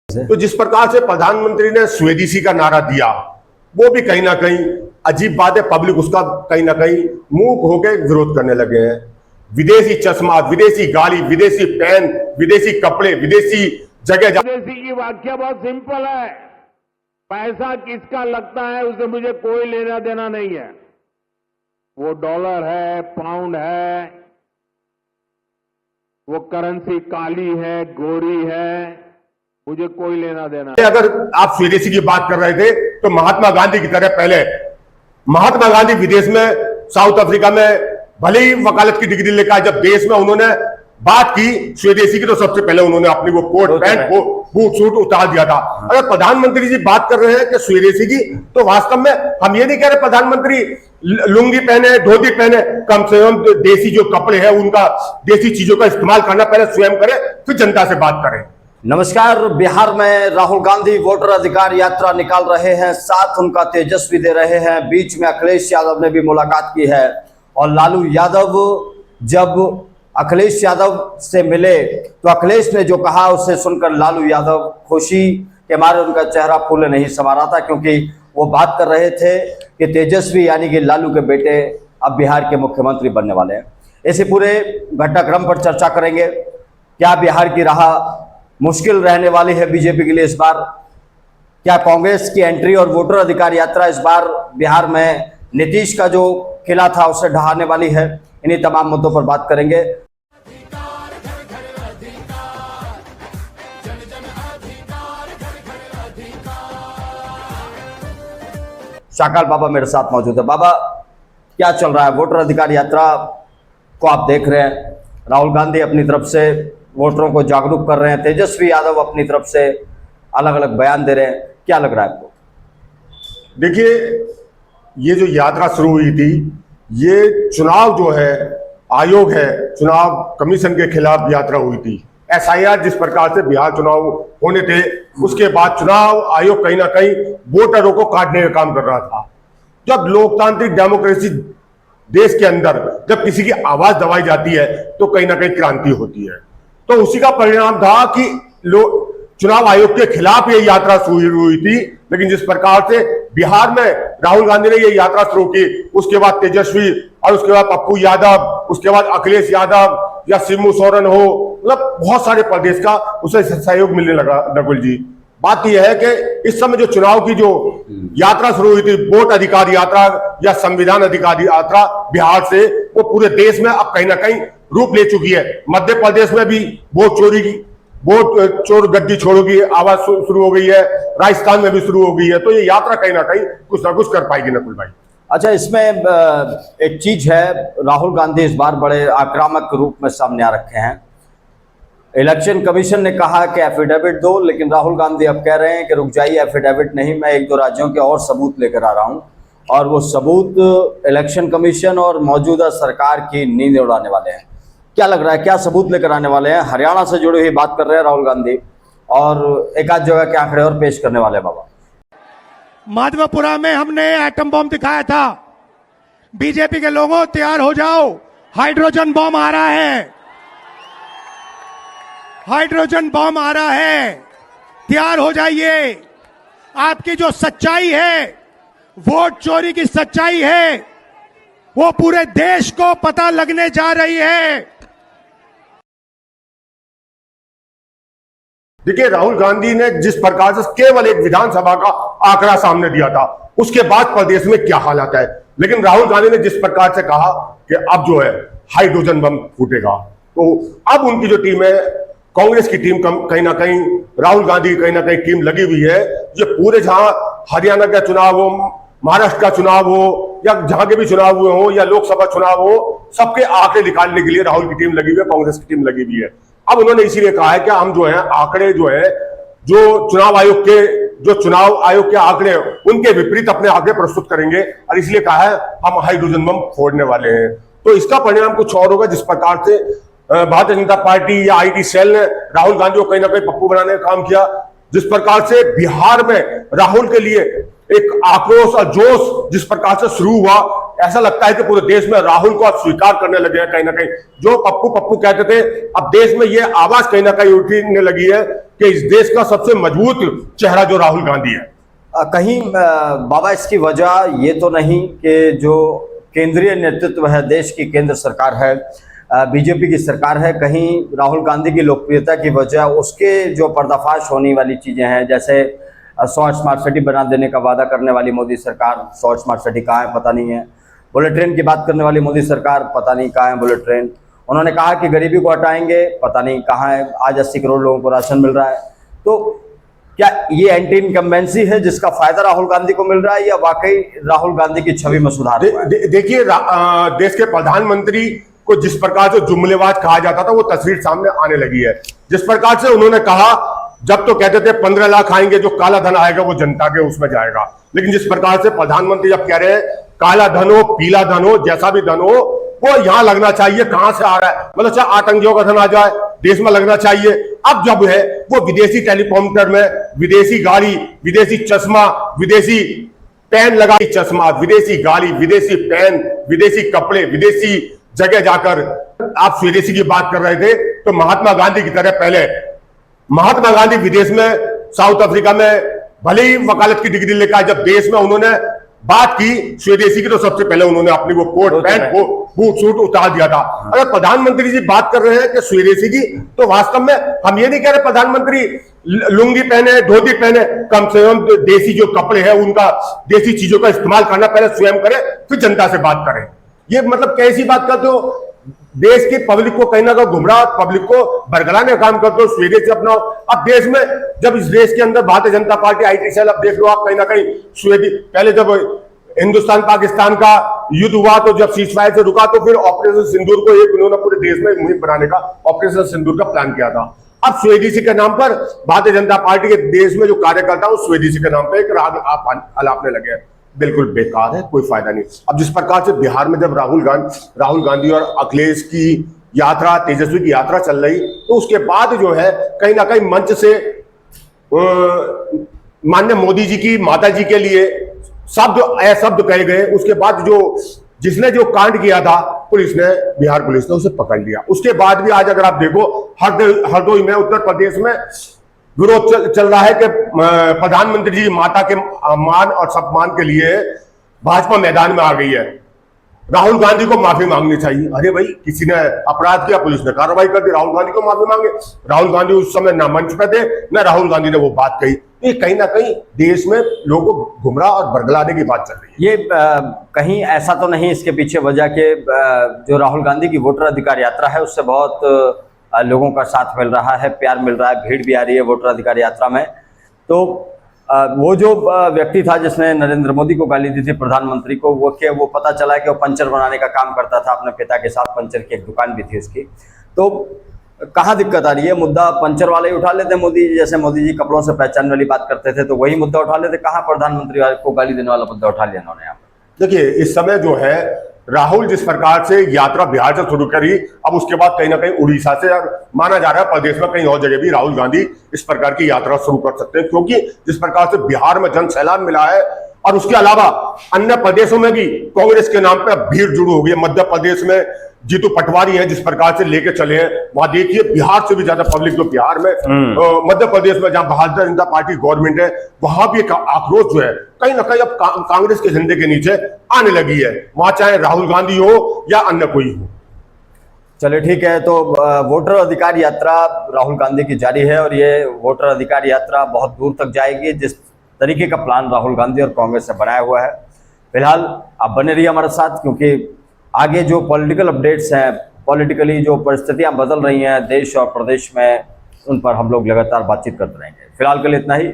तो जिस प्रकार से प्रधानमंत्री ने स्वदेशी का नारा दिया, वो भी कहीं ना कहीं अजीब बात है। पब्लिक उसका कहीं ना कहीं मूक होकर विरोध करने लगे हैं। विदेशी चश्मा, विदेशी गाड़ी, विदेशी पेन, विदेशी कपड़े, विदेशी जगह। विदेशी की व्याख्या बहुत सिंपल है। पैसा किसका लगता है उससे मुझे कोई लेना देना नहीं है। वो डॉलर है, पाउंड है, वो करेंसी काली है, गोरी है, मुझे कोई लेना देना। अगर आप स्वदेशी की बात कर रहे थे तो महात्मा गांधी की तरह पहले महात्मा गांधी विदेश में, साउथ अफ्रीका में भले ही वकालत की डिग्री लेकर आए, जब देश में उन्होंने बात की स्वदेशी की तो सबसे पहले उन्होंने अपनी वो कोट पैंट को बूट सूट उतार दिया था। अगर प्रधानमंत्री जी बात कर रहे हैं कि स्वदेशी की, तो वास्तव में हम ये नहीं कह रहे प्रधानमंत्री लुंगी पहने, धोती पहने। कम से कम देसी जो कपड़े हैं उनका, देसी चीजों का इस्तेमाल करना पहले स्वयं करें, फिर जनता से बात करें। नमस्कार। बिहार में राहुल गांधी वोटर अधिकार यात्रा निकाल रहे हैं, साथ उनका तेजस्वी दे रहे हैं। बीच में अखिलेश यादव ने भी मुलाकात की है और लालू यादव जब अखिलेश यादव से मिले तो अखिलेश ने जो कहा उसे सुनकर लालू यादव खुशी के मारे उनका चेहरा फूले नहीं समा रहा था, क्योंकि वो बात कर रहे थे कि तेजस्वी यानी कि लालू के बेटे अब बिहार के मुख्यमंत्री बनने वाले हैं। इसी पूरे घटनाक्रम पर चर्चा करेंगे। क्या बिहार की राह मुश्किल रहने वाली है बीजेपी के लिए इस बार? क्या कांग्रेस की एंट्री और वोटर अधिकार यात्रा इस बार बिहार में नीतीश का जो किला था उसे ढहाने वाली है? इन्हीं तमाम मुद्दों पर बात करेंगे। शाकाल बाबा मेरे साथ मौजूद है। बाबा, क्या चल रहा है? वोटर अधिकार यात्रा को आप देख रहे हैं, राहुल गांधी अपनी तरफ से वोटरों को जागरूक कर रहे हैं, तेजस्वी यादव अपनी तरफ से अलग अलग बयान दे रहे हैं, क्या लग रहा है आपको? देखिए, ये जो यात्रा शुरू हुई थी, ये चुनाव जो है, आयोग है, चुनाव कमीशन के खिलाफ यात्रा हुई थी। एसआईआर जिस प्रकार से बिहार चुनाव होने थे, उसके बाद चुनाव आयोग कहीं ना कहीं वोटरों को काटने का काम कर रहा था। जब लोकतांत्रिक डेमोक्रेसी देश के अंदर जब किसी की आवाज दबाई जाती है तो कहीं ना कहीं क्रांति होती है। तो उसी का परिणाम था कि चुनाव आयोग के खिलाफ ये यात्रा शुरू हुई थी। लेकिन जिस प्रकार से बिहार में राहुल गांधी ने ये यात्रा शुरू की, उसके बाद तेजस्वी और उसके बाद पप्पू यादव, उसके बाद अखिलेश यादव या शिबू सोरेन हो, मतलब बहुत सारे प्रदेश का उसे सहयोग मिलने लगा। नकुल जी, बात यह है कि इस समय जो चुनाव की जो यात्रा शुरू हुई थी, वोट अधिकार यात्रा या संविधान अधिकार यात्रा बिहार से, वो पूरे देश में अब कहीं ना कहीं रूप ले चुकी है। मध्य प्रदेश में भी वोट चोरी की, वोट चोर गद्दी छोड़ो की आवाज शुरू हो गई है, राजस्थान में भी शुरू हो गई है। तो ये यात्रा कहीं ना कुछ कर पाएगी नकुल भाई। अच्छा, इसमें एक चीज है, राहुल गांधी इस बार बड़े आक्रामक रूप में सामने आ रखे हैं। इलेक्शन कमीशन ने कहा कि एफिडेविट दो, लेकिन राहुल गांधी अब कह रहे हैं कि रुक जाइए, एफिडेविट नहीं, मैं एक दो राज्यों के और सबूत लेकर आ रहा हूं। और वो सबूत इलेक्शन कमीशन और मौजूदा सरकार की नींद उड़ाने वाले हैं। क्या लग रहा है, क्या सबूत लेकर आने वाले हैं? हरियाणा से जुड़ी हुई बात कर रहे हैं राहुल गांधी, और एक आध जगह के आंकड़े और पेश करने वाले हैं। बाबा, माधवपुरा में हमने एटम बम दिखाया था। बीजेपी के लोगों, तैयार हो जाओ, हाइड्रोजन बम आ रहा है, हाइड्रोजन बम आ रहा है, तैयार हो जाइए। आपकी जो सच्चाई है, वोट चोरी की सच्चाई है, वो पूरे देश को पता लगने जा रही है। देखिए, राहुल गांधी ने जिस प्रकार से केवल एक विधानसभा का आंकड़ा सामने दिया था, उसके बाद प्रदेश में क्या हालात है। लेकिन राहुल गांधी ने जिस प्रकार से कहा कि अब जो है हाइड्रोजन बम फूटेगा, तो अब उनकी जो टीम है, कांग्रेस की टीम कहीं ना कहीं, राहुल गांधी की कहीं ना कहीं टीम लगी हुई है। ये पूरे, जहां हरियाणा का चुनाव हो, महाराष्ट्र का चुनाव हो, या जहां के भी चुनाव हुए हो, या लोकसभा चुनाव हो, सबके आंकड़े निकालने के लिए राहुल की टीम लगी हुई है, कांग्रेस की टीम लगी हुई है। अब उन्होंने इसीलिए कहा है कि हम जो है आंकड़े जो है, जो चुनाव आयोग के आंकड़े हैं, उनके विपरीत अपने आंकड़े प्रस्तुत करेंगे, और इसलिए कहा है हम हाइड्रोजन बम फोड़ने वाले हैं। तो इसका परिणाम कुछ और होगा। जिस प्रकार से भारतीय जनता पार्टी या आईटी सेल ने राहुल गांधी को कहीं ना कहीं पप्पू बनाने का काम किया, जिस प्रकार से बिहार में राहुल के लिए एक आक्रोश और जोश जिस प्रकार से शुरू हुआ, ऐसा लगता है कि पूरे देश में राहुल को अब स्वीकार करने लगे हैं। कहीं ना कहीं जो पप्पू पप्पू कहते थे, अब देश में ये आवाज कहीं ना कहीं उठने लगी है कि इस देश का सबसे मजबूत चेहरा जो राहुल गांधी है। कहीं बाबा इसकी वजह ये तो नहीं कि जो केंद्रीय नेतृत्व है, देश की केंद्र सरकार है, बीजेपी की सरकार है, कहीं राहुल गांधी की लोकप्रियता की वजह उसके जो पर्दाफाश होने वाली चीज़ें हैं, जैसे 100 स्मार्ट सिटी बना देने का वादा करने वाली मोदी सरकार, 100 स्मार्ट सिटी कहाँ है पता नहीं है। बुलेट ट्रेन की बात करने वाली मोदी सरकार, पता नहीं कहाँ है बुलेट ट्रेन। उन्होंने कहा कि गरीबी को हटाएंगे, पता नहीं कहाँ है। आज 80 करोड़ लोगों को राशन मिल रहा है। तो क्या ये एंटी इनकम्बेंसी है जिसका फायदा राहुल गांधी को मिल रहा है, या वाकई राहुल गांधी की छवि में सुधार हुआ है? देखिए, देश के प्रधानमंत्री को जिस प्रकार से जुमलेबाज कहा जाता था वो तस्वीर सामने आने लगी है। जिस प्रकार से उन्होंने कहा, जब तो कहते थे 15 लाख आएंगे, जो काला धन आएगा वो जनता के उसमें जाएगा, लेकिन जिस प्रकार से प्रधानमंत्री जब कह रहे हैं काला धन हो, पीला धन हो, जैसा भी धन हो वो यहां लगना चाहिए, कहां से आ रहा है, मतलब चाहे आतंकियों का धन आ जाए देश में लगना चाहिए। अब जब है वो विदेशी टेलीकॉम्प्यूटर में विदेशी गाड़ी, विदेशी चश्मा, विदेशी पेन लगा चश्मा, विदेशी गाड़ी, विदेशी पेन, विदेशी कपड़े, विदेशी जगह जाकर आप स्वदेशी की बात कर रहे थे, तो महात्मा गांधी की तरह पहले महात्मा गांधी विदेश में साउथ अफ्रीका में भले ही वकालत की डिग्री लेकर जब देश में उन्होंने बात की स्वदेशी की, तो सबसे पहले उन्होंने अपनी वो कोट पैंट को बूट सूट उतार दिया था। अगर प्रधानमंत्री जी बात कर रहे हैं कि स्वदेशी की, तो वास्तव में हम ये नहीं कह रहे प्रधानमंत्री लुंगी पहने, धोती पहने, कम से कम देसी जो कपड़े हैं उनका, देसी चीजों का इस्तेमाल करना पहले स्वयं करें, फिर जनता से बात करें। ये मतलब कैसी बात करते हो? देश की पब्लिक को कहीं ना कहीं गुमराह, पब्लिक को बरगलाने का काम करते हो, स्वदेशी अपनाओ। अब देश में जब इस देश के अंदर Bharatiya Janata party IT cell, अब देख लो आप कहीं ना कहीं स्वदेशी, पहले जब हिंदुस्तान पाकिस्तान का युद्ध हुआ तो जब सीजफायर से रुका तो फिर ऑपरेशन सिंदूर को एक उन्होंने पूरे देश में मुहिम बनाने का ऑपरेशन सिंदूर का प्लान किया था। अब स्वदेशी के नाम पर भारतीय जनता पार्टी के देश में जो कार्यकर्ता है वो स्वदेशी के नाम पर एक राग अलापने लगे हैं। बिल्कुल बेकार है, कोई फायदा नहीं। अब जिस प्रकार से बिहार में जब राहुल गांधी और अखिलेश की यात्रा, तेजस्वी की यात्रा चल रही, तो उसके बाद जो है कहीं ना कहीं मंच से माननीय मोदी जी की माता जी के लिए शब्द कहे गए। उसके बाद जिसने जो कांड किया था, बिहार पुलिस ने उसे पकड़ लिया। उसके बाद भी आज अगर आप देखो हरदोई में, उत्तर प्रदेश में विरोध चल रहा है कि प्रधानमंत्री जी माता के मान और सम्मान के लिए भाजपा मैदान में आ गई है, राहुल गांधी को माफी मांगनी चाहिए। अरे भाई, किसी ने अपराध किया, पुलिस ने कार्रवाई कर दी, राहुल गांधी को माफी मांगे। राहुल गांधी उस समय ना मंच पे थे, ना राहुल गांधी ने वो बात कही। ये कहीं ना कहीं देश में लोगों को गुमराह और बरगलाने की बात चल रही है। ये कहीं ऐसा तो नहीं इसके पीछे वजह के जो राहुल गांधी की वोटर अधिकार यात्रा है उससे बहुत लोगों का साथ मिल रहा है, प्यार मिल रहा है, भीड़ भी आ रही है वोटर अधिकार यात्रा में। तो वो जो व्यक्ति था जिसने नरेंद्र मोदी को गाली दी थी, प्रधानमंत्री को, वो पता चला कि वो पंचर बनाने का काम करता था, अपने पिता के साथ पंचर की एक दुकान भी थी उसकी। तो कहाँ दिक्कत आ रही है? मुद्दा पंचर वाले ही उठा लेते मोदी जी, जैसे मोदी जी कपड़ों से पहचान वाली बात करते थे तो वही मुद्दा उठा लेते। कहाँ प्रधानमंत्री को गाली देने वाला मुद्दा उठा लिया इन्होंने? यहाँ देखिए, इस समय जो है राहुल जिस प्रकार से यात्रा बिहार से शुरू करी, अब उसके बाद कहीं ना कहीं उड़ीसा से, माना जा रहा है प्रदेश में कहीं और जगह भी राहुल गांधी इस प्रकार की यात्रा शुरू कर सकते हैं, क्योंकि जिस प्रकार से बिहार में जन सैलाब मिला है और उसके अलावा अन्य प्रदेशों में भी कांग्रेस के नाम पर भीड़ जुड़ी हो गई है। मध्य प्रदेश में जीतू पटवारी हैं, जिस प्रकार से लेके चले हैं, वहां देखिए बिहार से भी ज्यादा पब्लिक जो बिहार में, मध्य प्रदेश में जहां भारतीय जनता पार्टी गवर्नमेंट है, वहां भी एक आक्रोश जो है कहीं ना कहीं अब कांग्रेस के झंडे के नीचे आने लगी है, वहां चाहे राहुल गांधी हो या अन्य कोई हो। चलिए ठीक है, तो वोटर अधिकार यात्रा राहुल गांधी की जारी है और ये वोटर अधिकार यात्रा बहुत दूर तक जाएगी, जिस तरीके का प्लान राहुल गांधी और कांग्रेस ने बनाया हुआ है। फिलहाल आप बने रहिए हमारे साथ, क्योंकि आगे जो पॉलिटिकल अपडेट्स हैं, पॉलिटिकली जो परिस्थितियां बदल रही हैं देश और प्रदेश में, उन पर हम लोग लगातार बातचीत करते रहेंगे। फिलहाल के लिए इतना ही।